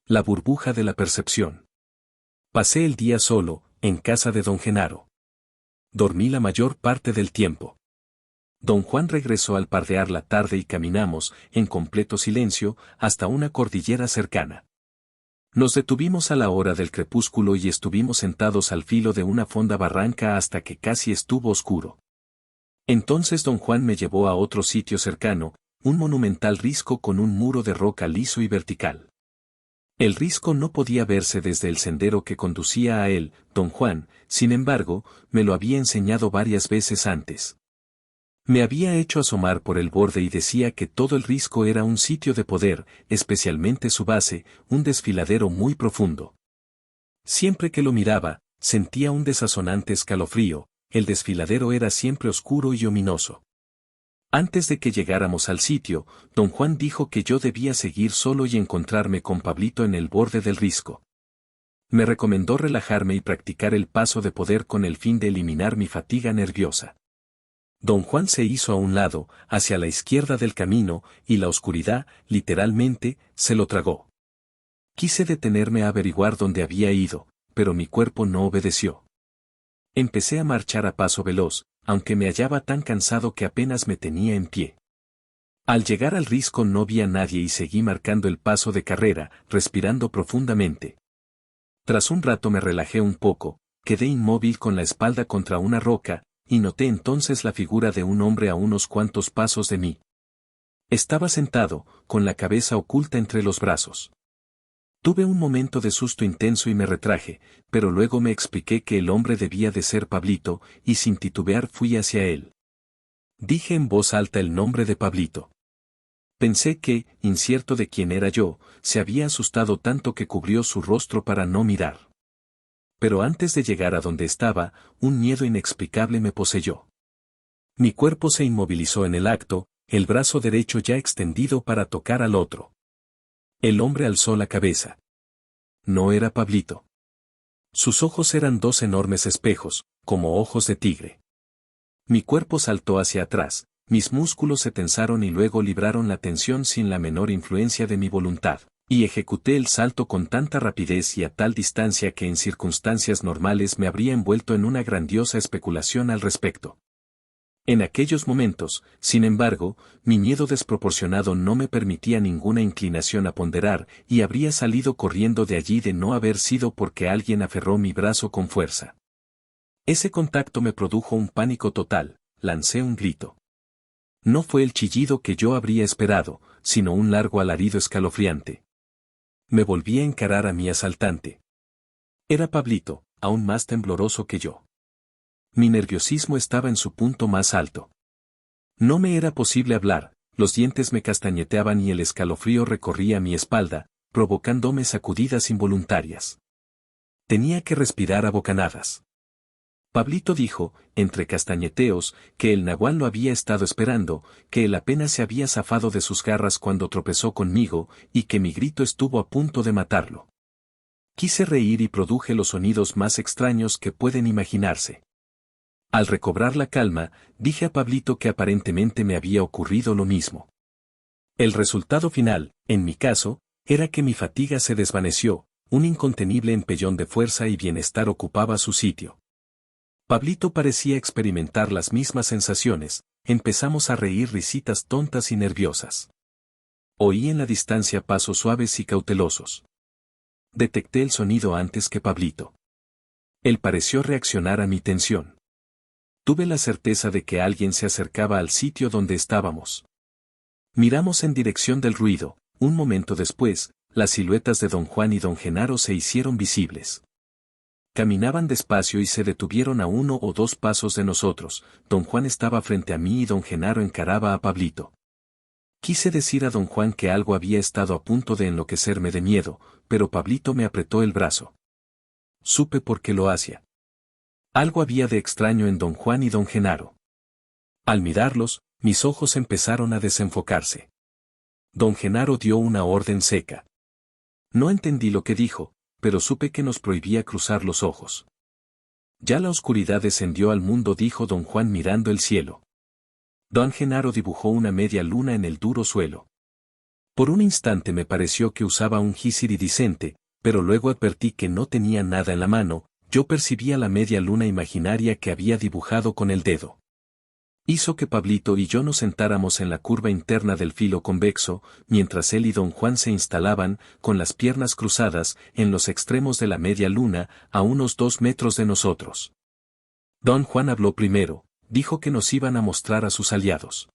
La burbuja de la percepción. Pasé el día solo, en casa de don Genaro. Dormí la mayor parte del tiempo. Don Juan regresó al pardear la tarde y caminamos, en completo silencio, hasta una cordillera cercana. Nos detuvimos a la hora del crepúsculo y estuvimos sentados al filo de una fonda barranca hasta que casi estuvo oscuro. Entonces don Juan me llevó a otro sitio cercano, un monumental risco con un muro de roca liso y vertical. El risco no podía verse desde el sendero que conducía a él, don Juan, sin embargo, me lo había enseñado varias veces antes. Me había hecho asomar por el borde y decía que todo el risco era un sitio de poder, especialmente su base, un desfiladero muy profundo. Siempre que lo miraba, sentía un desazonante escalofrío, el desfiladero era siempre oscuro y ominoso. Antes de que llegáramos al sitio, don Juan dijo que yo debía seguir solo y encontrarme con Pablito en el borde del risco. Me recomendó relajarme y practicar el paso de poder con el fin de eliminar mi fatiga nerviosa. Don Juan se hizo a un lado, hacia la izquierda del camino, y la oscuridad, literalmente, se lo tragó. Quise detenerme a averiguar dónde había ido, pero mi cuerpo no obedeció. Empecé a marchar a paso veloz, aunque me hallaba tan cansado que apenas me tenía en pie. Al llegar al risco no vi a nadie y seguí marcando el paso de carrera, respirando profundamente. Tras un rato me relajé un poco, quedé inmóvil con la espalda contra una roca, y noté entonces la figura de un hombre a unos cuantos pasos de mí. Estaba sentado, con la cabeza oculta entre los brazos. Tuve un momento de susto intenso y me retraje, pero luego me expliqué que el hombre debía de ser Pablito, y sin titubear fui hacia él. Dije en voz alta el nombre de Pablito. Pensé que, incierto de quién era yo, se había asustado tanto que cubrió su rostro para no mirar. Pero antes de llegar a donde estaba, un miedo inexplicable me poseyó. Mi cuerpo se inmovilizó en el acto, el brazo derecho ya extendido para tocar al otro. El hombre alzó la cabeza. No era Pablito. Sus ojos eran dos enormes espejos, como ojos de tigre. Mi cuerpo saltó hacia atrás, mis músculos se tensaron y luego libraron la tensión sin la menor influencia de mi voluntad, y ejecuté el salto con tanta rapidez y a tal distancia que en circunstancias normales me habría envuelto en una grandiosa especulación al respecto. En aquellos momentos, sin embargo, mi miedo desproporcionado no me permitía ninguna inclinación a ponderar, y habría salido corriendo de allí de no haber sido porque alguien aferró mi brazo con fuerza. Ese contacto me produjo un pánico total, lancé un grito. No fue el chillido que yo habría esperado, sino un largo alarido escalofriante. Me volví a encarar a mi asaltante. Era Pablito, aún más tembloroso que yo. Mi nerviosismo estaba en su punto más alto. No me era posible hablar, los dientes me castañeteaban y el escalofrío recorría mi espalda, provocándome sacudidas involuntarias. Tenía que respirar a bocanadas. Pablito dijo, entre castañeteos, que el nagual lo había estado esperando, que él apenas se había zafado de sus garras cuando tropezó conmigo, y que mi grito estuvo a punto de matarlo. Quise reír y produje los sonidos más extraños que pueden imaginarse. Al recobrar la calma, dije a Pablito que aparentemente me había ocurrido lo mismo. El resultado final, en mi caso, era que mi fatiga se desvaneció, un incontenible empellón de fuerza y bienestar ocupaba su sitio. Pablito parecía experimentar las mismas sensaciones, empezamos a reír risitas tontas y nerviosas. Oí en la distancia pasos suaves y cautelosos. Detecté el sonido antes que Pablito. Él pareció reaccionar a mi tensión. Tuve la certeza de que alguien se acercaba al sitio donde estábamos. Miramos en dirección del ruido, un momento después, las siluetas de don Juan y don Genaro se hicieron visibles. Caminaban despacio y se detuvieron a 1 o 2 pasos de nosotros, don Juan estaba frente a mí y don Genaro encaraba a Pablito. Quise decir a don Juan que algo había estado a punto de enloquecerme de miedo, pero Pablito me apretó el brazo. Supe por qué lo hacía. Algo había de extraño en don Juan y don Genaro. Al mirarlos, mis ojos empezaron a desenfocarse. Don Genaro dio una orden seca. No entendí lo que dijo, pero supe que nos prohibía cruzar los ojos. Ya la oscuridad descendió al mundo, dijo don Juan mirando el cielo. Don Genaro dibujó una media luna en el duro suelo. Por un instante me pareció que usaba un gis iridiscente, pero luego advertí que no tenía nada en la mano. Yo percibía la media luna imaginaria que había dibujado con el dedo. Hizo que Pablito y yo nos sentáramos en la curva interna del filo convexo, mientras él y don Juan se instalaban, con las piernas cruzadas, en los extremos de la media luna, a unos 2 metros de nosotros. Don Juan habló primero, dijo que nos iban a mostrar a sus aliados.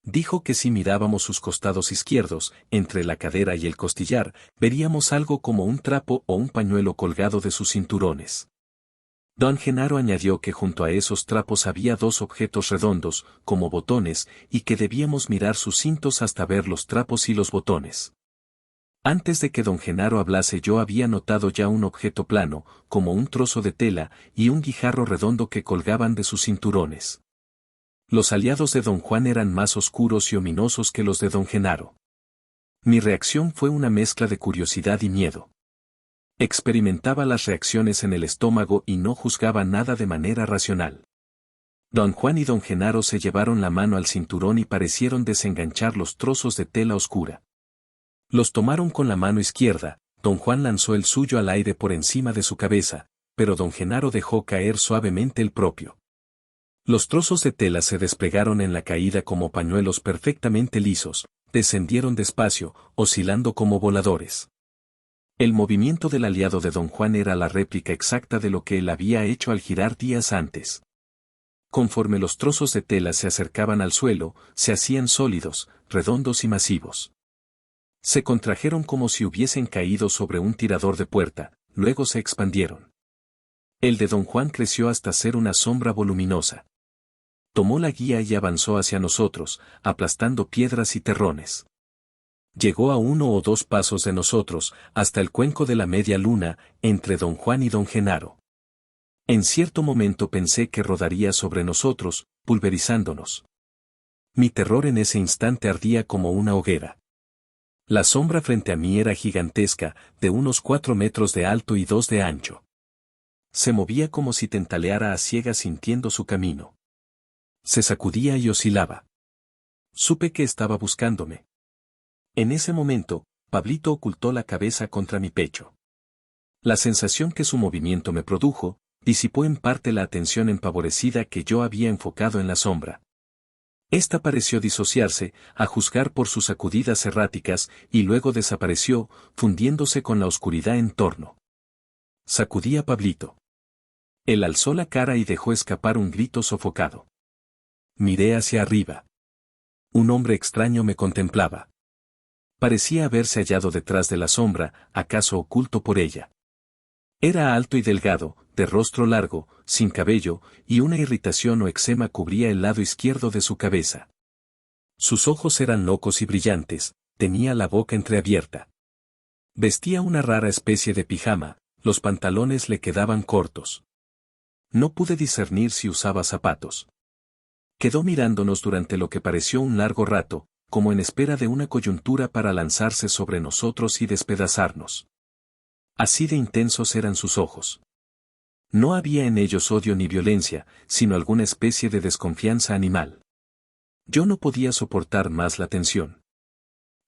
Dijo que si mirábamos sus costados izquierdos, entre la cadera y el costillar, veríamos algo como un trapo o un pañuelo colgado de sus cinturones. Don Genaro añadió que junto a esos trapos había 2 objetos redondos, como botones, y que debíamos mirar sus cintos hasta ver los trapos y los botones. Antes de que don Genaro hablase yo había notado ya un objeto plano, como un trozo de tela, y un guijarro redondo que colgaban de sus cinturones. Los aliados de don Juan eran más oscuros y ominosos que los de don Genaro. Mi reacción fue una mezcla de curiosidad y miedo. Experimentaba las reacciones en el estómago y no juzgaba nada de manera racional. Don Juan y don Genaro se llevaron la mano al cinturón y parecieron desenganchar los trozos de tela oscura. Los tomaron con la mano izquierda, don Juan lanzó el suyo al aire por encima de su cabeza, pero don Genaro dejó caer suavemente el propio. Los trozos de tela se desplegaron en la caída como pañuelos perfectamente lisos, descendieron despacio, oscilando como voladores. El movimiento del aliado de don Juan era la réplica exacta de lo que él había hecho al girar días antes. Conforme los trozos de tela se acercaban al suelo, se hacían sólidos, redondos y masivos. Se contrajeron como si hubiesen caído sobre un tirador de puerta, luego se expandieron. El de don Juan creció hasta ser una sombra voluminosa. Tomó la guía y avanzó hacia nosotros, aplastando piedras y terrones. Llegó a 1 o 2 pasos de nosotros, hasta el cuenco de la media luna, entre don Juan y don Genaro. En cierto momento pensé que rodaría sobre nosotros, pulverizándonos. Mi terror en ese instante ardía como una hoguera. La sombra frente a mí era gigantesca, de unos 4 metros de alto y 2 de ancho. Se movía como si tentaleara a ciegas sintiendo su camino. Se sacudía y oscilaba. Supe que estaba buscándome. En ese momento, Pablito ocultó la cabeza contra mi pecho. La sensación que su movimiento me produjo, disipó en parte la atención empavorecida que yo había enfocado en la sombra. Esta pareció disociarse, a juzgar por sus sacudidas erráticas, y luego desapareció, fundiéndose con la oscuridad en torno. Sacudí a Pablito. Él alzó la cara y dejó escapar un grito sofocado. Miré hacia arriba. Un hombre extraño me contemplaba. Parecía haberse hallado detrás de la sombra, acaso oculto por ella. Era alto y delgado, de rostro largo, sin cabello, y una irritación o eczema cubría el lado izquierdo de su cabeza. Sus ojos eran locos y brillantes, tenía la boca entreabierta. Vestía una rara especie de pijama, los pantalones le quedaban cortos. No pude discernir si usaba zapatos. Quedó mirándonos durante lo que pareció un largo rato, como en espera de una coyuntura para lanzarse sobre nosotros y despedazarnos. Así de intensos eran sus ojos. No había en ellos odio ni violencia, sino alguna especie de desconfianza animal. Yo no podía soportar más la tensión.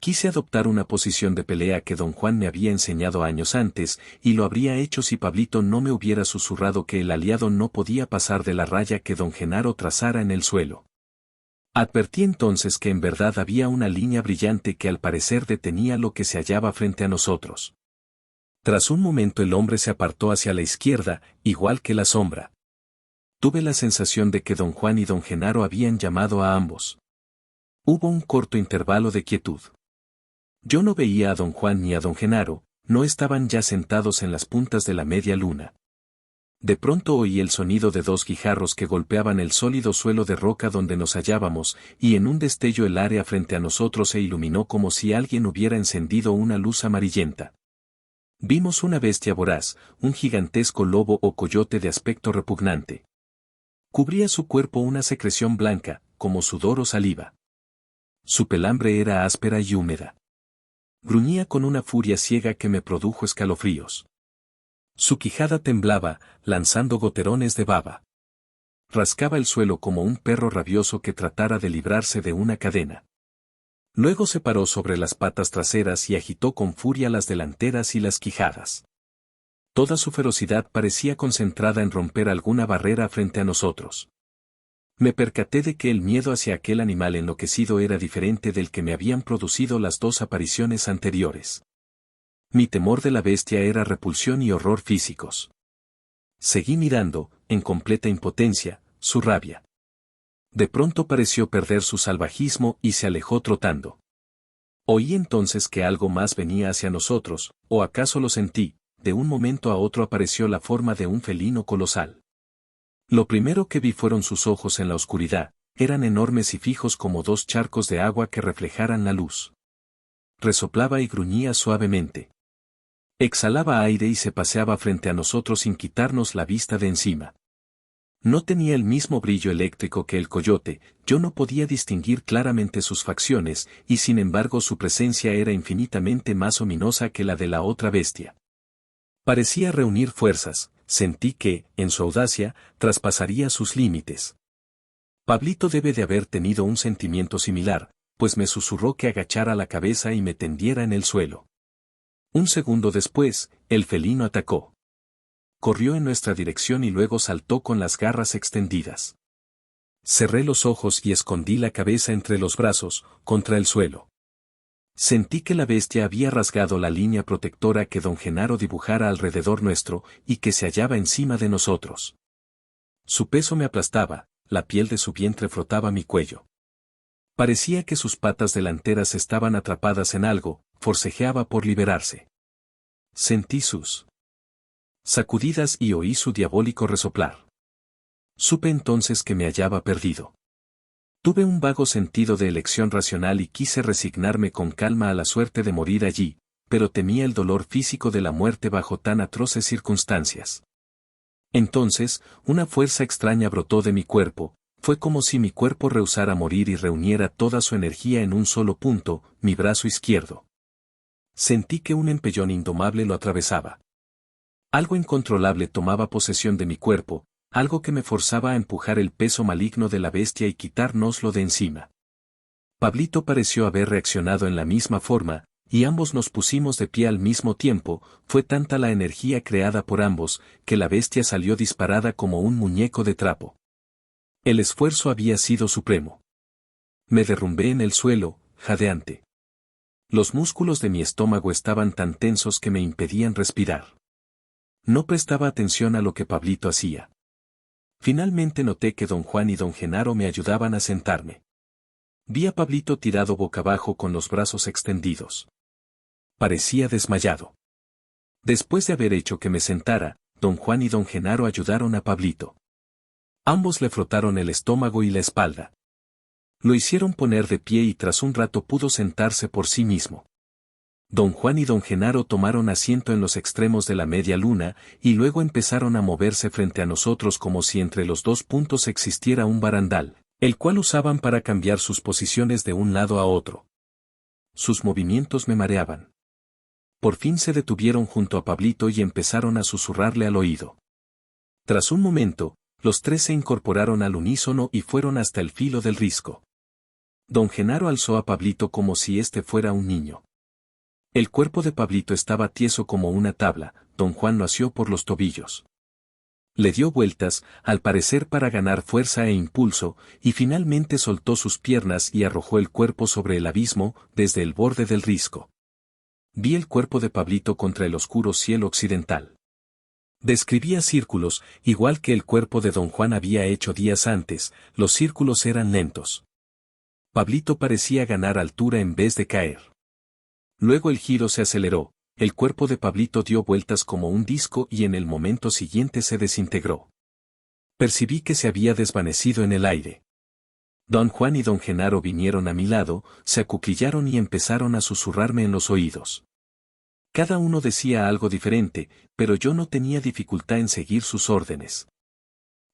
Quise adoptar una posición de pelea que don Juan me había enseñado años antes, y lo habría hecho si Pablito no me hubiera susurrado que el aliado no podía pasar de la raya que don Genaro trazara en el suelo. Advertí entonces que en verdad había una línea brillante que al parecer detenía lo que se hallaba frente a nosotros. Tras un momento el hombre se apartó hacia la izquierda, igual que la sombra. Tuve la sensación de que don Juan y don Genaro habían llamado a ambos. Hubo un corto intervalo de quietud. Yo no veía a don Juan ni a don Genaro, no estaban ya sentados en las puntas de la media luna. De pronto oí el sonido de 2 guijarros que golpeaban el sólido suelo de roca donde nos hallábamos, y en un destello el área frente a nosotros se iluminó como si alguien hubiera encendido una luz amarillenta. Vimos una bestia voraz, un gigantesco lobo o coyote de aspecto repugnante. Cubría su cuerpo una secreción blanca, como sudor o saliva. Su pelambre era áspera y húmeda. Gruñía con una furia ciega que me produjo escalofríos. Su quijada temblaba, lanzando goterones de baba. Rascaba el suelo como un perro rabioso que tratara de librarse de una cadena. Luego se paró sobre las patas traseras y agitó con furia las delanteras y las quijadas. Toda su ferocidad parecía concentrada en romper alguna barrera frente a nosotros. Me percaté de que el miedo hacia aquel animal enloquecido era diferente del que me habían producido las dos apariciones anteriores. Mi temor de la bestia era repulsión y horror físicos. Seguí mirando, en completa impotencia, su rabia. De pronto pareció perder su salvajismo y se alejó trotando. Oí entonces que algo más venía hacia nosotros, o acaso lo sentí. De un momento a otro apareció la forma de un felino colosal. Lo primero que vi fueron sus ojos en la oscuridad, eran enormes y fijos como dos charcos de agua que reflejaran la luz. Resoplaba y gruñía suavemente. Exhalaba aire y se paseaba frente a nosotros sin quitarnos la vista de encima. No tenía el mismo brillo eléctrico que el coyote, yo no podía distinguir claramente sus facciones, y sin embargo su presencia era infinitamente más ominosa que la de la otra bestia. Parecía reunir fuerzas, sentí que, en su audacia, traspasaría sus límites. Pablito debe de haber tenido un sentimiento similar, pues me susurró que agachara la cabeza y me tendiera en el suelo. Un segundo después, el felino atacó. Corrió en nuestra dirección y luego saltó con las garras extendidas. Cerré los ojos y escondí la cabeza entre los brazos, contra el suelo. Sentí que la bestia había rasgado la línea protectora que don Genaro dibujara alrededor nuestro y que se hallaba encima de nosotros. Su peso me aplastaba, la piel de su vientre frotaba mi cuello. Parecía que sus patas delanteras estaban atrapadas en algo, forcejeaba por liberarse. Sentí sus sacudidas y oí su diabólico resoplar. Supe entonces que me hallaba perdido. Tuve un vago sentido de elección racional y quise resignarme con calma a la suerte de morir allí, pero temía el dolor físico de la muerte bajo tan atroces circunstancias. Entonces, una fuerza extraña brotó de mi cuerpo, fue como si mi cuerpo rehusara morir y reuniera toda su energía en un solo punto, mi brazo izquierdo. Sentí que un empellón indomable lo atravesaba. Algo incontrolable tomaba posesión de mi cuerpo, algo que me forzaba a empujar el peso maligno de la bestia y quitárnoslo de encima. Pablito pareció haber reaccionado en la misma forma, y ambos nos pusimos de pie al mismo tiempo, fue tanta la energía creada por ambos, que la bestia salió disparada como un muñeco de trapo. El esfuerzo había sido supremo. Me derrumbé en el suelo, jadeante. Los músculos de mi estómago estaban tan tensos que me impedían respirar. No prestaba atención a lo que Pablito hacía. Finalmente noté que don Juan y don Genaro me ayudaban a sentarme. Vi a Pablito tirado boca abajo con los brazos extendidos. Parecía desmayado. Después de haber hecho que me sentara, don Juan y don Genaro ayudaron a Pablito. Ambos le frotaron el estómago y la espalda. Lo hicieron poner de pie y tras un rato pudo sentarse por sí mismo. Don Juan y don Genaro tomaron asiento en los extremos de la media luna, y luego empezaron a moverse frente a nosotros como si entre los dos puntos existiera un barandal, el cual usaban para cambiar sus posiciones de un lado a otro. Sus movimientos me mareaban. Por fin se detuvieron junto a Pablito y empezaron a susurrarle al oído. Tras un momento, los tres se incorporaron al unísono y fueron hasta el filo del risco. Don Genaro alzó a Pablito como si éste fuera un niño. El cuerpo de Pablito estaba tieso como una tabla, don Juan lo asió por los tobillos. Le dio vueltas, al parecer para ganar fuerza e impulso, y finalmente soltó sus piernas y arrojó el cuerpo sobre el abismo, desde el borde del risco. Vi el cuerpo de Pablito contra el oscuro cielo occidental. Describía círculos, igual que el cuerpo de don Juan había hecho días antes, los círculos eran lentos. Pablito parecía ganar altura en vez de caer. Luego el giro se aceleró, el cuerpo de Pablito dio vueltas como un disco y en el momento siguiente se desintegró. Percibí que se había desvanecido en el aire. Don Juan y don Genaro vinieron a mi lado, se acuclillaron y empezaron a susurrarme en los oídos. Cada uno decía algo diferente, pero yo no tenía dificultad en seguir sus órdenes.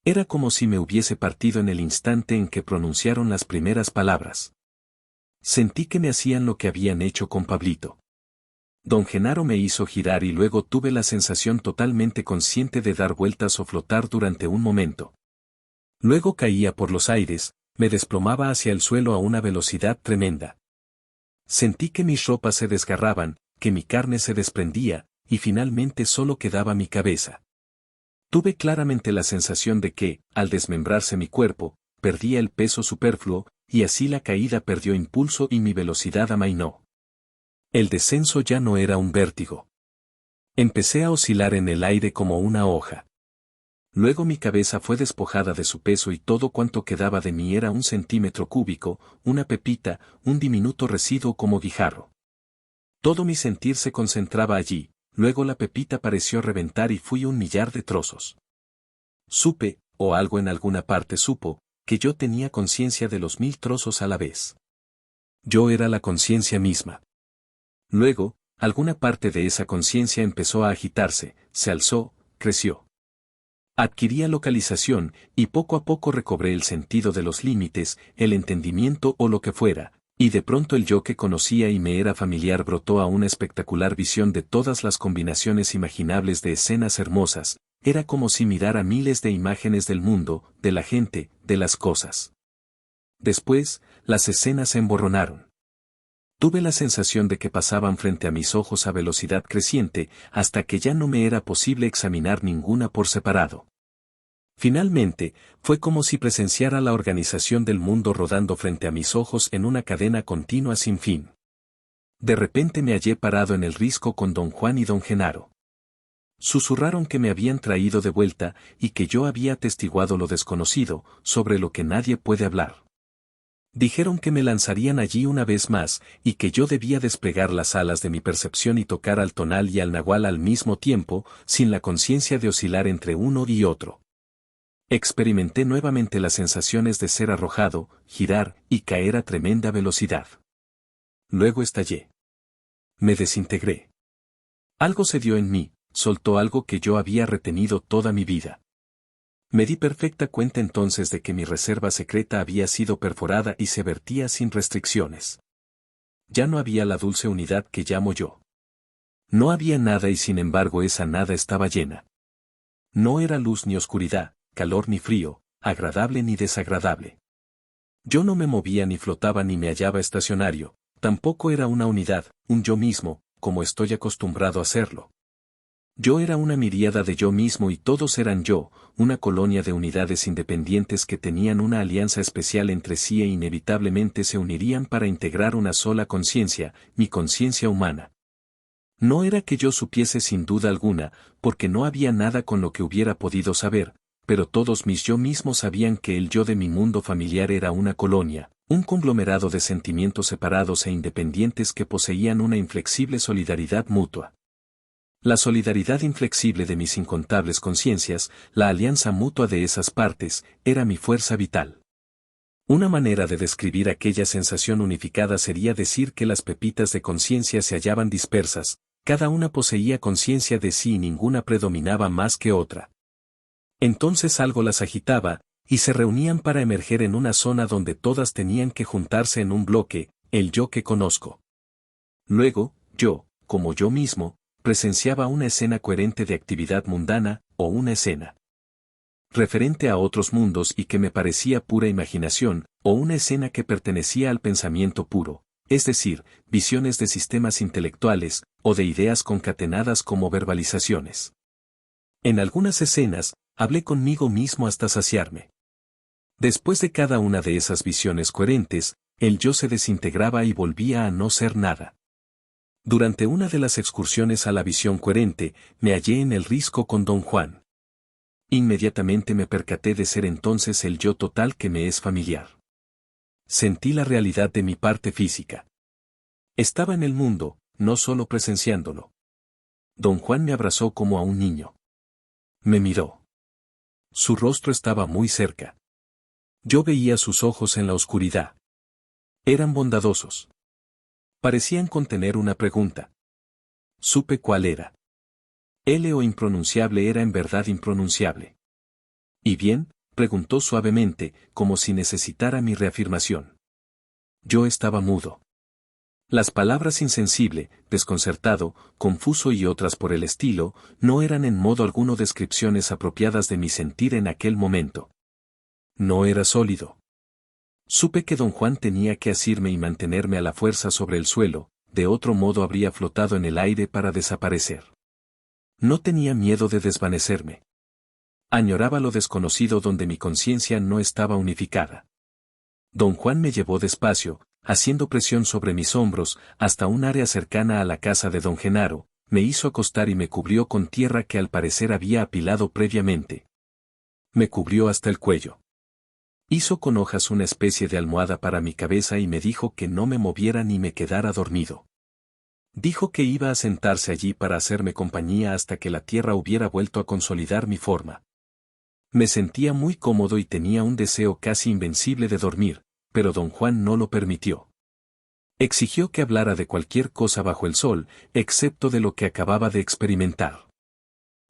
Era como si me hubiese partido en el instante en que pronunciaron las primeras palabras. Sentí que me hacían lo que habían hecho con Pablito. Don Genaro me hizo girar y luego tuve la sensación totalmente consciente de dar vueltas o flotar durante un momento. Luego caía por los aires, me desplomaba hacia el suelo a una velocidad tremenda. Sentí que mis ropas se desgarraban, que mi carne se desprendía, y finalmente solo quedaba mi cabeza. Tuve claramente la sensación de que, al desmembrarse mi cuerpo, perdía el peso superfluo, y así la caída perdió impulso y mi velocidad amainó. El descenso ya no era un vértigo. Empecé a oscilar en el aire como una hoja. Luego mi cabeza fue despojada de su peso y todo cuanto quedaba de mí era un centímetro cúbico, una pepita, un diminuto residuo como guijarro. Todo mi sentir se concentraba allí, luego la pepita pareció reventar y fui un millar de trozos. Supe, o algo en alguna parte supo, que yo tenía conciencia de los 1000 trozos a la vez. Yo era la conciencia misma. Luego, alguna parte de esa conciencia empezó a agitarse, se alzó, creció. Adquiría localización, y poco a poco recobré el sentido de los límites, el entendimiento o lo que fuera, y de pronto el yo que conocía y me era familiar brotó a una espectacular visión de todas las combinaciones imaginables de escenas hermosas, era como si mirara miles de imágenes del mundo, de la gente, de las cosas. Después, las escenas se emborronaron. Tuve la sensación de que pasaban frente a mis ojos a velocidad creciente, hasta que ya no me era posible examinar ninguna por separado. Finalmente, fue como si presenciara la organización del mundo rodando frente a mis ojos en una cadena continua sin fin. De repente me hallé parado en el risco con don Juan y don Genaro. Susurraron que me habían traído de vuelta y que yo había atestiguado lo desconocido, sobre lo que nadie puede hablar. Dijeron que me lanzarían allí una vez más, y que yo debía desplegar las alas de mi percepción y tocar al tonal y al nahual al mismo tiempo, sin la conciencia de oscilar entre uno y otro. Experimenté nuevamente las sensaciones de ser arrojado, girar y caer a tremenda velocidad. Luego estallé. Me desintegré. Algo se dio en mí, soltó algo que yo había retenido toda mi vida. Me di perfecta cuenta entonces de que mi reserva secreta había sido perforada y se vertía sin restricciones. Ya no había la dulce unidad que llamo yo. No había nada y sin embargo esa nada estaba llena. No era luz ni oscuridad, calor ni frío, agradable ni desagradable. Yo no me movía ni flotaba ni me hallaba estacionario, tampoco era una unidad, un yo mismo, como estoy acostumbrado a hacerlo. Yo era una miríada de yo mismo y todos eran yo, una colonia de unidades independientes que tenían una alianza especial entre sí e inevitablemente se unirían para integrar una sola conciencia, mi conciencia humana. No era que yo supiese sin duda alguna, porque no había nada con lo que hubiera podido saber, pero todos mis yo mismos sabían que el yo de mi mundo familiar era una colonia, un conglomerado de sentimientos separados e independientes que poseían una inflexible solidaridad mutua. La solidaridad inflexible de mis incontables conciencias, la alianza mutua de esas partes, era mi fuerza vital. Una manera de describir aquella sensación unificada sería decir que las pepitas de conciencia se hallaban dispersas, cada una poseía conciencia de sí y ninguna predominaba más que otra. Entonces algo las agitaba, y se reunían para emerger en una zona donde todas tenían que juntarse en un bloque, el yo que conozco. Luego, yo, como yo mismo, presenciaba una escena coherente de actividad mundana, o una escena referente a otros mundos y que me parecía pura imaginación, o una escena que pertenecía al pensamiento puro, es decir, visiones de sistemas intelectuales, o de ideas concatenadas como verbalizaciones. En algunas escenas, hablé conmigo mismo hasta saciarme. Después de cada una de esas visiones coherentes, el yo se desintegraba y volvía a no ser nada. Durante una de las excursiones a la visión coherente, me hallé en el risco con don Juan. Inmediatamente me percaté de ser entonces el yo total que me es familiar. Sentí la realidad de mi parte física. Estaba en el mundo, no solo presenciándolo. Don Juan me abrazó como a un niño. Me miró. Su rostro estaba muy cerca. Yo veía sus ojos en la oscuridad. Eran bondadosos. Parecían contener una pregunta. Supe cuál era. L o impronunciable era en verdad impronunciable. ¿Y bien?, preguntó suavemente, como si necesitara mi reafirmación. Yo estaba mudo. Las palabras insensible, desconcertado, confuso y otras por el estilo, no eran en modo alguno descripciones apropiadas de mi sentir en aquel momento. No era sólido. Supe que don Juan tenía que asirme y mantenerme a la fuerza sobre el suelo, de otro modo habría flotado en el aire para desaparecer. No tenía miedo de desvanecerme. Añoraba lo desconocido donde mi conciencia no estaba unificada. Don Juan me llevó despacio, haciendo presión sobre mis hombros, hasta un área cercana a la casa de don Genaro, me hizo acostar y me cubrió con tierra que al parecer había apilado previamente. Me cubrió hasta el cuello. Hizo con hojas una especie de almohada para mi cabeza y me dijo que no me moviera ni me quedara dormido. Dijo que iba a sentarse allí para hacerme compañía hasta que la tierra hubiera vuelto a consolidar mi forma. Me sentía muy cómodo y tenía un deseo casi invencible de dormir, pero don Juan no lo permitió. Exigió que hablara de cualquier cosa bajo el sol, excepto de lo que acababa de experimentar.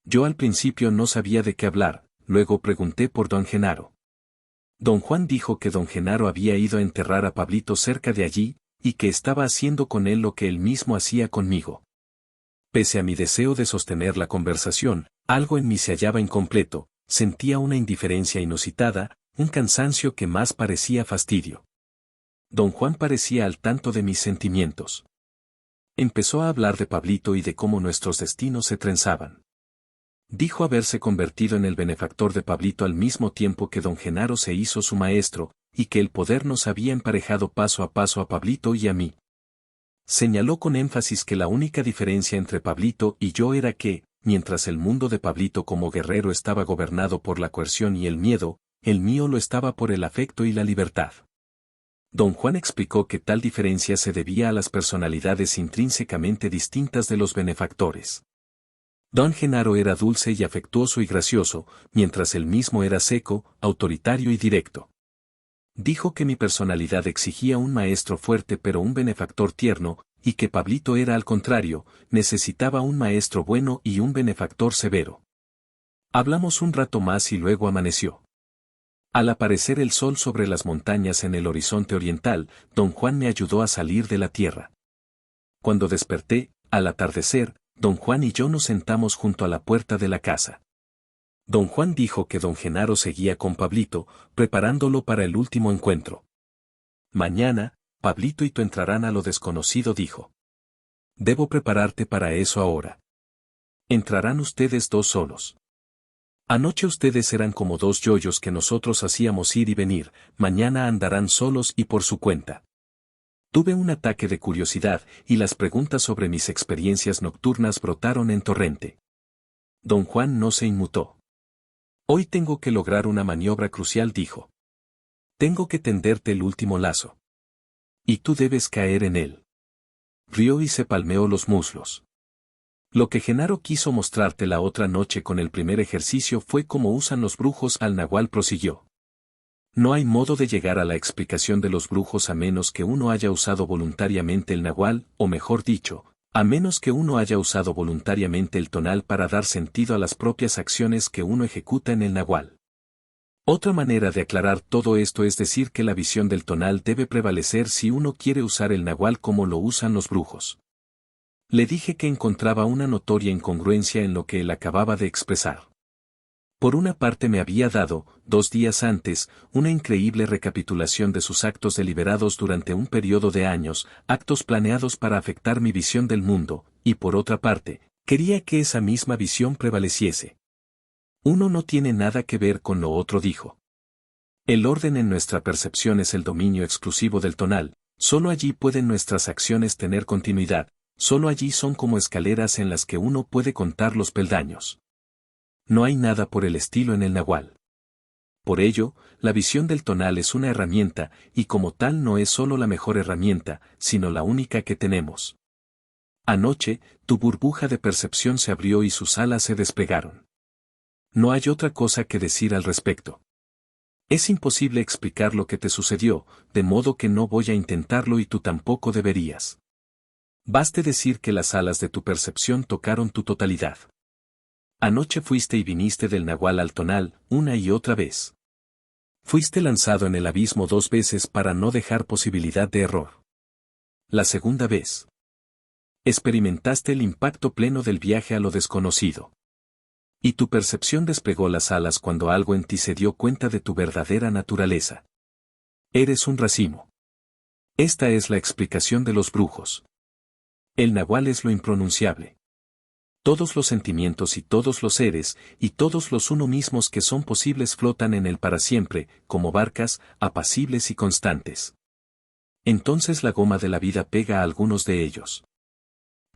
Yo al principio no sabía de qué hablar, luego pregunté por don Genaro. Don Juan dijo que don Genaro había ido a enterrar a Pablito cerca de allí, y que estaba haciendo con él lo que él mismo hacía conmigo. Pese a mi deseo de sostener la conversación, algo en mí se hallaba incompleto, sentía una indiferencia inusitada, un cansancio que más parecía fastidio. Don Juan parecía al tanto de mis sentimientos. Empezó a hablar de Pablito y de cómo nuestros destinos se trenzaban. Dijo haberse convertido en el benefactor de Pablito al mismo tiempo que don Genaro se hizo su maestro, y que el poder nos había emparejado paso a paso a Pablito y a mí. Señaló con énfasis que la única diferencia entre Pablito y yo era que, mientras el mundo de Pablito como guerrero estaba gobernado por la coerción y el miedo, el mío lo estaba por el afecto y la libertad. Don Juan explicó que tal diferencia se debía a las personalidades intrínsecamente distintas de los benefactores. Don Genaro era dulce y afectuoso y gracioso, mientras él mismo era seco, autoritario y directo. Dijo que mi personalidad exigía un maestro fuerte pero un benefactor tierno, y que Pablito era al contrario, necesitaba un maestro bueno y un benefactor severo. Hablamos un rato más y luego amaneció. Al aparecer el sol sobre las montañas en el horizonte oriental, don Juan me ayudó a salir de la tierra. Cuando desperté, al atardecer, don Juan y yo nos sentamos junto a la puerta de la casa. Don Juan dijo que don Genaro seguía con Pablito, preparándolo para el último encuentro. Mañana, Pablito y tú entrarán a lo desconocido, dijo. Debo prepararte para eso ahora. Entrarán ustedes dos solos. Anoche ustedes eran como dos yoyos que nosotros hacíamos ir y venir, mañana andarán solos y por su cuenta. Tuve un ataque de curiosidad, y las preguntas sobre mis experiencias nocturnas brotaron en torrente. Don Juan no se inmutó. Hoy tengo que lograr una maniobra crucial, dijo. Tengo que tenderte el último lazo. Y tú debes caer en él. Rió y se palmeó los muslos. Lo que Genaro quiso mostrarte la otra noche con el primer ejercicio fue cómo usan los brujos al nahual, prosiguió. No hay modo de llegar a la explicación de los brujos a menos que uno haya usado voluntariamente el nahual, o mejor dicho, a menos que uno haya usado voluntariamente el tonal para dar sentido a las propias acciones que uno ejecuta en el nahual. Otra manera de aclarar todo esto es decir que la visión del tonal debe prevalecer si uno quiere usar el nahual como lo usan los brujos. Le dije que encontraba una notoria incongruencia en lo que él acababa de expresar. Por una parte me había dado, 2 días antes, una increíble recapitulación de sus actos deliberados durante un periodo de años, actos planeados para afectar mi visión del mundo, y por otra parte, quería que esa misma visión prevaleciese. Uno no tiene nada que ver con lo otro, dijo. El orden en nuestra percepción es el dominio exclusivo del tonal, solo allí pueden nuestras acciones tener continuidad, solo allí son como escaleras en las que uno puede contar los peldaños. No hay nada por el estilo en el nahual. Por ello, la visión del tonal es una herramienta, y como tal no es solo la mejor herramienta, sino la única que tenemos. Anoche, tu burbuja de percepción se abrió y sus alas se desplegaron. No hay otra cosa que decir al respecto. Es imposible explicar lo que te sucedió, de modo que no voy a intentarlo y tú tampoco deberías. Baste decir que las alas de tu percepción tocaron tu totalidad. Anoche fuiste y viniste del nahual al tonal, una y otra vez. Fuiste lanzado en el abismo 2 veces para no dejar posibilidad de error. La segunda vez. Experimentaste el impacto pleno del viaje a lo desconocido. Y tu percepción desplegó las alas cuando algo en ti se dio cuenta de tu verdadera naturaleza. Eres un racimo. Esta es la explicación de los brujos. El nahual es lo impronunciable. Todos los sentimientos y todos los seres, y todos los uno mismos que son posibles flotan en él para siempre, como barcas, apacibles y constantes. Entonces la goma de la vida pega a algunos de ellos.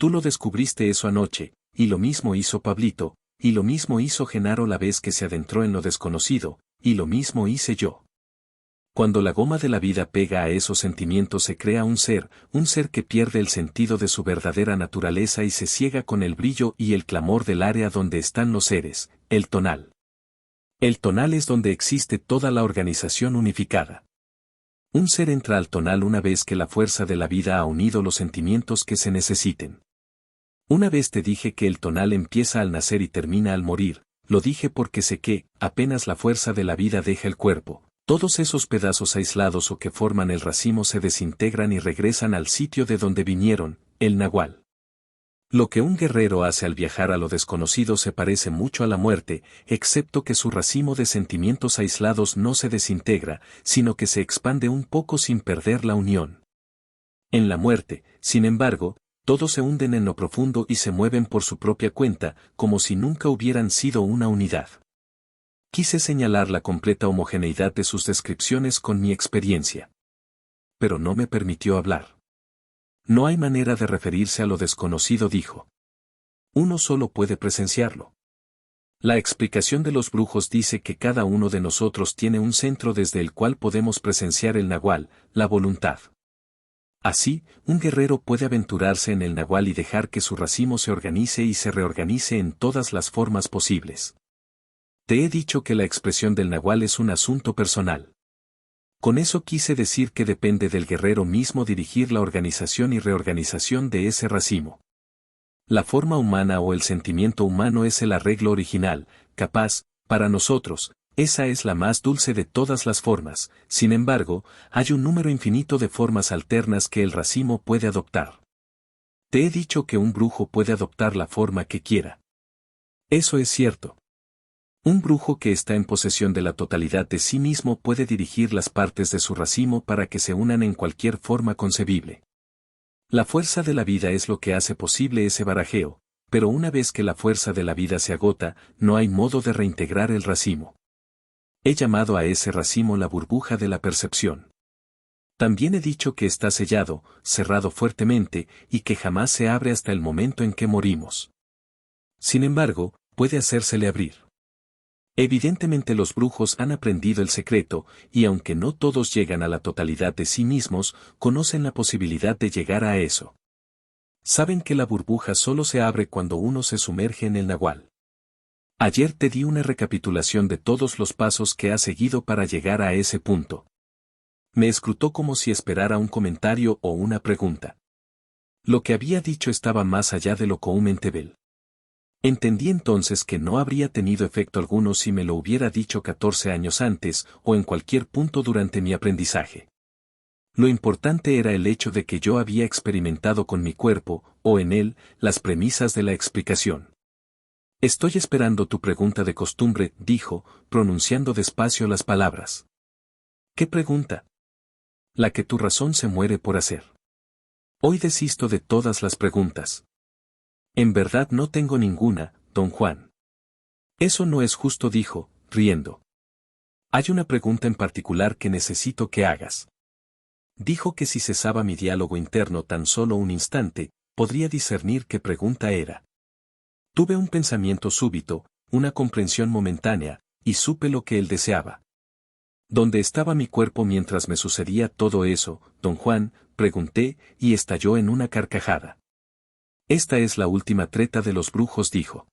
Tú lo descubriste eso anoche, y lo mismo hizo Pablito, y lo mismo hizo Genaro la vez que se adentró en lo desconocido, y lo mismo hice yo. Cuando la goma de la vida pega a esos sentimientos se crea un ser que pierde el sentido de su verdadera naturaleza y se ciega con el brillo y el clamor del área donde están los seres, el tonal. El tonal es donde existe toda la organización unificada. Un ser entra al tonal una vez que la fuerza de la vida ha unido los sentimientos que se necesiten. Una vez te dije que el tonal empieza al nacer y termina al morir, lo dije porque sé que, apenas la fuerza de la vida deja el cuerpo, todos esos pedazos aislados o que forman el racimo se desintegran y regresan al sitio de donde vinieron, el nahual. Lo que un guerrero hace al viajar a lo desconocido se parece mucho a la muerte, excepto que su racimo de sentimientos aislados no se desintegra, sino que se expande un poco sin perder la unión. En la muerte, sin embargo, todos se hunden en lo profundo y se mueven por su propia cuenta, como si nunca hubieran sido una unidad. Quise señalar la completa homogeneidad de sus descripciones con mi experiencia. Pero no me permitió hablar. No hay manera de referirse a lo desconocido, dijo. Uno solo puede presenciarlo. La explicación de los brujos dice que cada uno de nosotros tiene un centro desde el cual podemos presenciar el nahual, la voluntad. Así, un guerrero puede aventurarse en el nahual y dejar que su racimo se organice y se reorganice en todas las formas posibles. Te he dicho que la expresión del nahual es un asunto personal. Con eso quise decir que depende del guerrero mismo dirigir la organización y reorganización de ese racimo. La forma humana o el sentimiento humano es el arreglo original, capaz, para nosotros, esa es la más dulce de todas las formas, sin embargo, hay un número infinito de formas alternas que el racimo puede adoptar. Te he dicho que un brujo puede adoptar la forma que quiera. Eso es cierto. Un brujo que está en posesión de la totalidad de sí mismo puede dirigir las partes de su racimo para que se unan en cualquier forma concebible. La fuerza de la vida es lo que hace posible ese barajeo, pero una vez que la fuerza de la vida se agota, no hay modo de reintegrar el racimo. He llamado a ese racimo la burbuja de la percepción. También he dicho que está sellado, cerrado fuertemente, y que jamás se abre hasta el momento en que morimos. Sin embargo, puede hacérsele abrir. Evidentemente los brujos han aprendido el secreto, y aunque no todos llegan a la totalidad de sí mismos, conocen la posibilidad de llegar a eso. Saben que la burbuja solo se abre cuando uno se sumerge en el nahual. Ayer te di una recapitulación de todos los pasos que ha seguido para llegar a ese punto. Me escrutó como si esperara un comentario o una pregunta. Lo que había dicho estaba más allá de lo comúnmente vel. Entendí entonces que no habría tenido efecto alguno si me lo hubiera dicho 14 años antes o en cualquier punto durante mi aprendizaje. Lo importante era el hecho de que yo había experimentado con mi cuerpo, o en él, las premisas de la explicación. Estoy esperando tu pregunta de costumbre, dijo, pronunciando despacio las palabras. ¿Qué pregunta? La que tu razón se muere por hacer. Hoy desisto de todas las preguntas. En verdad no tengo ninguna, don Juan. Eso no es justo, dijo, riendo. Hay una pregunta en particular que necesito que hagas. Dijo que si cesaba mi diálogo interno tan solo un instante, podría discernir qué pregunta era. Tuve un pensamiento súbito, una comprensión momentánea, y supe lo que él deseaba. ¿Dónde estaba mi cuerpo mientras me sucedía todo eso, don Juan?, pregunté, y estalló en una carcajada. Esta es la última treta de los brujos, dijo.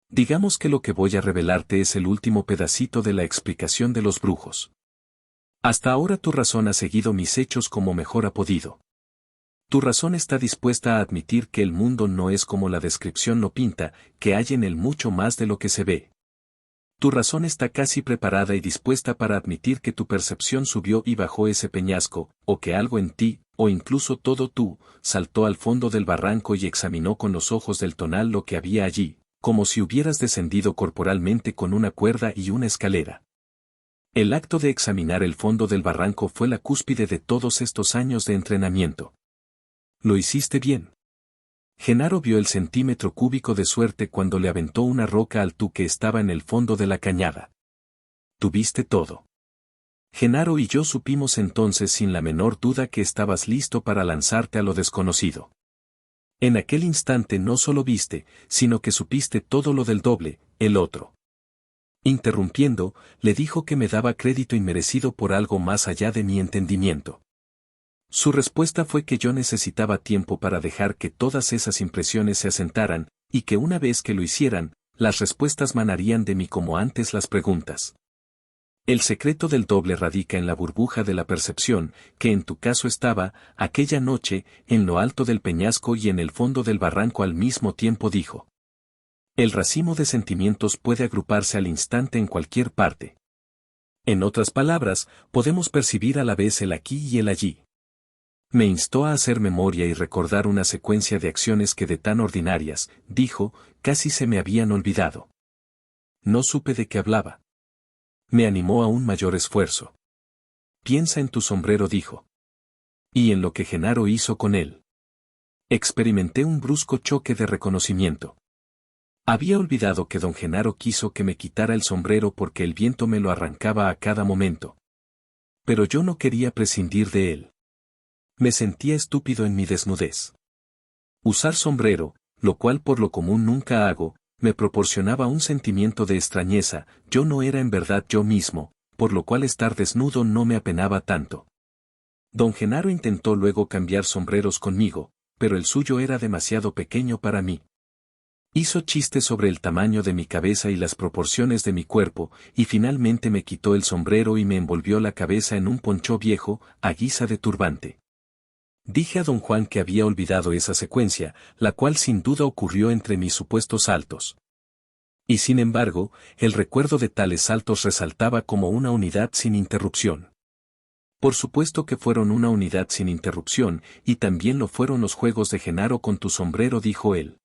Digamos que lo que voy a revelarte es el último pedacito de la explicación de los brujos. Hasta ahora tu razón ha seguido mis hechos como mejor ha podido. Tu razón está dispuesta a admitir que el mundo no es como la descripción lo pinta, que hay en él mucho más de lo que se ve. Tu razón está casi preparada y dispuesta para admitir que tu percepción subió y bajó ese peñasco, o que algo en ti, o incluso todo tú, saltó al fondo del barranco y examinó con los ojos del tonal lo que había allí, como si hubieras descendido corporalmente con una cuerda y una escalera. El acto de examinar el fondo del barranco fue la cúspide de todos estos años de entrenamiento. Lo hiciste bien. Genaro vio el centímetro cúbico de suerte cuando le aventó una roca al tú que estaba en el fondo de la cañada. Tuviste todo. Genaro y yo supimos entonces sin la menor duda que estabas listo para lanzarte a lo desconocido. En aquel instante no solo viste, sino que supiste todo lo del doble, el otro. Interrumpiendo, le dijo que me daba crédito inmerecido por algo más allá de mi entendimiento. Su respuesta fue que yo necesitaba tiempo para dejar que todas esas impresiones se asentaran, y que una vez que lo hicieran, las respuestas manarían de mí como antes las preguntas. El secreto del doble radica en la burbuja de la percepción, que en tu caso estaba, aquella noche, en lo alto del peñasco y en el fondo del barranco al mismo tiempo, dijo. El racimo de sentimientos puede agruparse al instante en cualquier parte. En otras palabras, podemos percibir a la vez el aquí y el allí. Me instó a hacer memoria y recordar una secuencia de acciones que de tan ordinarias, dijo, casi se me habían olvidado. No supe de qué hablaba. Me animó a un mayor esfuerzo. Piensa en tu sombrero, dijo. Y en lo que Genaro hizo con él. Experimenté un brusco choque de reconocimiento. Había olvidado que don Genaro quiso que me quitara el sombrero porque el viento me lo arrancaba a cada momento. Pero yo no quería prescindir de él. Me sentía estúpido en mi desnudez. Usar sombrero, lo cual por lo común nunca hago, me proporcionaba un sentimiento de extrañeza, yo no era en verdad yo mismo, por lo cual estar desnudo no me apenaba tanto. Don Genaro intentó luego cambiar sombreros conmigo, pero el suyo era demasiado pequeño para mí. Hizo chistes sobre el tamaño de mi cabeza y las proporciones de mi cuerpo, y finalmente me quitó el sombrero y me envolvió la cabeza en un poncho viejo, a guisa de turbante. Dije a don Juan que había olvidado esa secuencia, la cual sin duda ocurrió entre mis supuestos saltos. Y sin embargo, el recuerdo de tales saltos resaltaba como una unidad sin interrupción. Por supuesto que fueron una unidad sin interrupción, y también lo fueron los juegos de Genaro con tu sombrero, dijo él.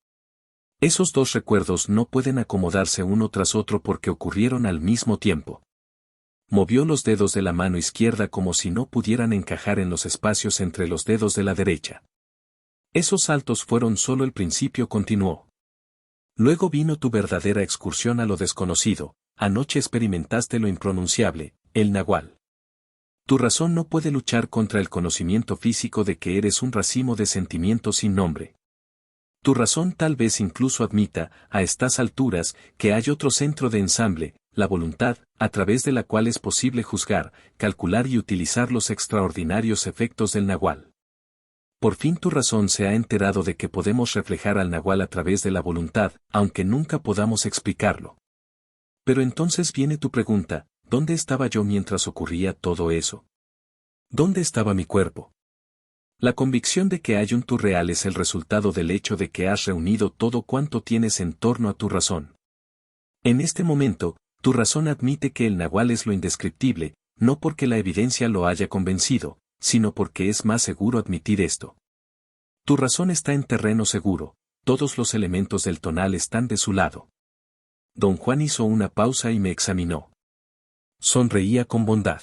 Esos dos recuerdos no pueden acomodarse uno tras otro porque ocurrieron al mismo tiempo. Movió los dedos de la mano izquierda como si no pudieran encajar en los espacios entre los dedos de la derecha. Esos saltos fueron solo el principio, continuó. Luego vino tu verdadera excursión a lo desconocido, anoche experimentaste lo impronunciable, el nahual. Tu razón no puede luchar contra el conocimiento físico de que eres un racimo de sentimientos sin nombre. Tu razón tal vez incluso admita, a estas alturas, que hay otro centro de ensamble, la voluntad, a través de la cual es posible juzgar, calcular y utilizar los extraordinarios efectos del nahual. Por fin tu razón se ha enterado de que podemos reflejar al nahual a través de la voluntad, aunque nunca podamos explicarlo. Pero entonces viene tu pregunta, ¿dónde estaba yo mientras ocurría todo eso? ¿Dónde estaba mi cuerpo? La convicción de que hay un tú real es el resultado del hecho de que has reunido todo cuanto tienes en torno a tu razón. En este momento, tu razón admite que el nahual es lo indescriptible, no porque la evidencia lo haya convencido, sino porque es más seguro admitir esto. Tu razón está en terreno seguro, todos los elementos del tonal están de su lado. Don Juan hizo una pausa y me examinó. Sonreía con bondad.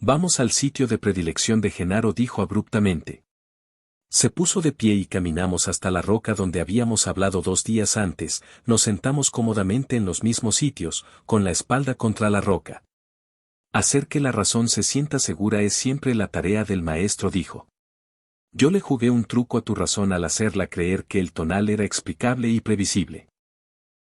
Vamos al sitio de predilección de Genaro, dijo abruptamente. Se puso de pie y caminamos hasta la roca donde habíamos hablado 2 días antes, nos sentamos cómodamente en los mismos sitios, con la espalda contra la roca. Hacer que la razón se sienta segura es siempre la tarea del maestro, dijo. Yo le jugué un truco a tu razón al hacerla creer que el tonal era explicable y previsible.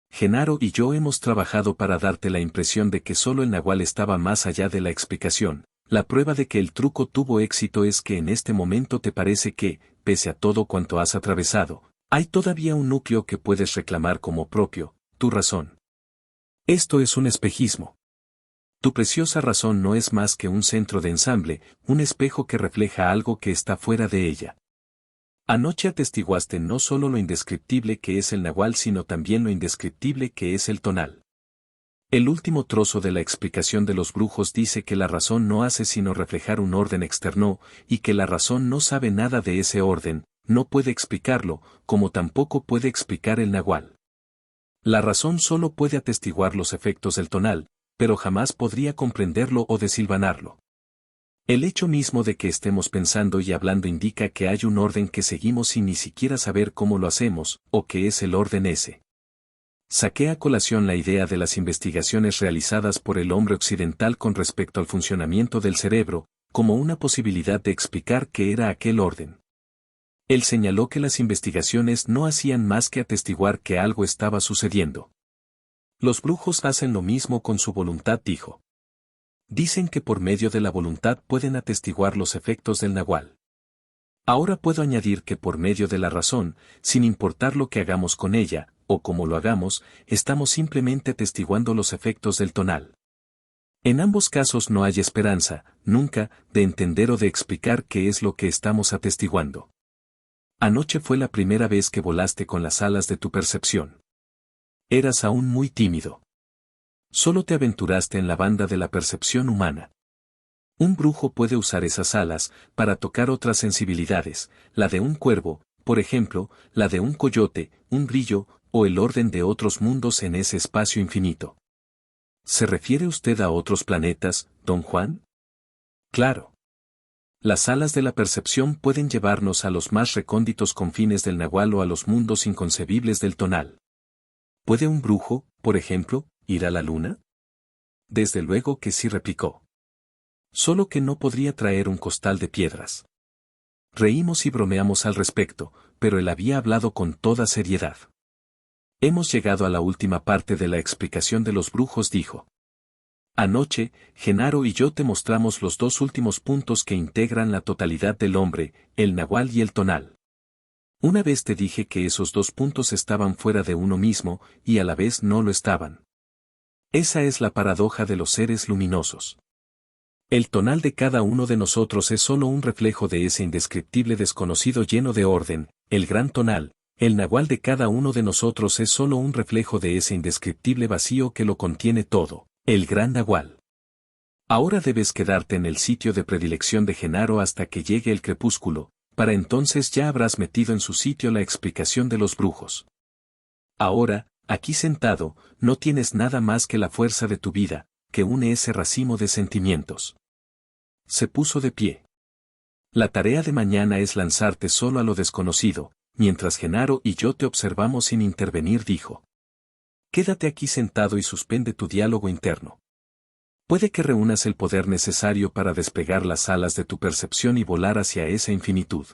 Genaro y yo hemos trabajado para darte la impresión de que solo el nahual estaba más allá de la explicación. La prueba de que el truco tuvo éxito es que en este momento te parece que, pese a todo cuanto has atravesado, hay todavía un núcleo que puedes reclamar como propio, tu razón. Esto es un espejismo. Tu preciosa razón no es más que un centro de ensamble, un espejo que refleja algo que está fuera de ella. Anoche atestiguaste no solo lo indescriptible que es el nahual, sino también lo indescriptible que es el tonal. El último trozo de la explicación de los brujos dice que la razón no hace sino reflejar un orden externo, y que la razón no sabe nada de ese orden, no puede explicarlo, como tampoco puede explicar el nahual. La razón solo puede atestiguar los efectos del tonal, pero jamás podría comprenderlo o desilvanarlo. El hecho mismo de que estemos pensando y hablando indica que hay un orden que seguimos sin ni siquiera saber cómo lo hacemos, o que es el orden ese. Saqué a colación la idea de las investigaciones realizadas por el hombre occidental con respecto al funcionamiento del cerebro, como una posibilidad de explicar qué era aquel orden. Él señaló que las investigaciones no hacían más que atestiguar que algo estaba sucediendo. Los brujos hacen lo mismo con su voluntad, dijo. Dicen que por medio de la voluntad pueden atestiguar los efectos del nahual. Ahora puedo añadir que por medio de la razón, sin importar lo que hagamos con ella, o cómo lo hagamos, estamos simplemente atestiguando los efectos del tonal. En ambos casos no hay esperanza, nunca, de entender o de explicar qué es lo que estamos atestiguando. Anoche fue la primera vez que volaste con las alas de tu percepción. Eras aún muy tímido. Solo te aventuraste en la banda de la percepción humana. Un brujo puede usar esas alas para tocar otras sensibilidades, la de un cuervo, por ejemplo, la de un coyote, un grillo, o el orden de otros mundos en ese espacio infinito. ¿Se refiere usted a otros planetas, don Juan? Claro. Las alas de la percepción pueden llevarnos a los más recónditos confines del nahual o a los mundos inconcebibles del tonal. ¿Puede un brujo, por ejemplo, ir a la luna? Desde luego que sí, replicó. Solo que no podría traer un costal de piedras. Reímos y bromeamos al respecto, pero él había hablado con toda seriedad. Hemos llegado a la última parte de la explicación de los brujos, dijo. Anoche, Genaro y yo te mostramos los dos últimos puntos que integran la totalidad del hombre, el nahual y el tonal. Una vez te dije que esos dos puntos estaban fuera de uno mismo, y a la vez no lo estaban. Esa es la paradoja de los seres luminosos. El tonal de cada uno de nosotros es solo un reflejo de ese indescriptible desconocido lleno de orden, el gran tonal. El nahual de cada uno de nosotros es solo un reflejo de ese indescriptible vacío que lo contiene todo, el gran nahual. Ahora debes quedarte en el sitio de predilección de Genaro hasta que llegue el crepúsculo, para entonces ya habrás metido en su sitio la explicación de los brujos. Ahora, aquí sentado, no tienes nada más que la fuerza de tu vida, que une ese racimo de sentimientos. Se puso de pie. La tarea de mañana es lanzarte solo a lo desconocido, mientras Genaro y yo te observamos sin intervenir, dijo. Quédate aquí sentado y suspende tu diálogo interno. Puede que reúnas el poder necesario para desplegar las alas de tu percepción y volar hacia esa infinitud.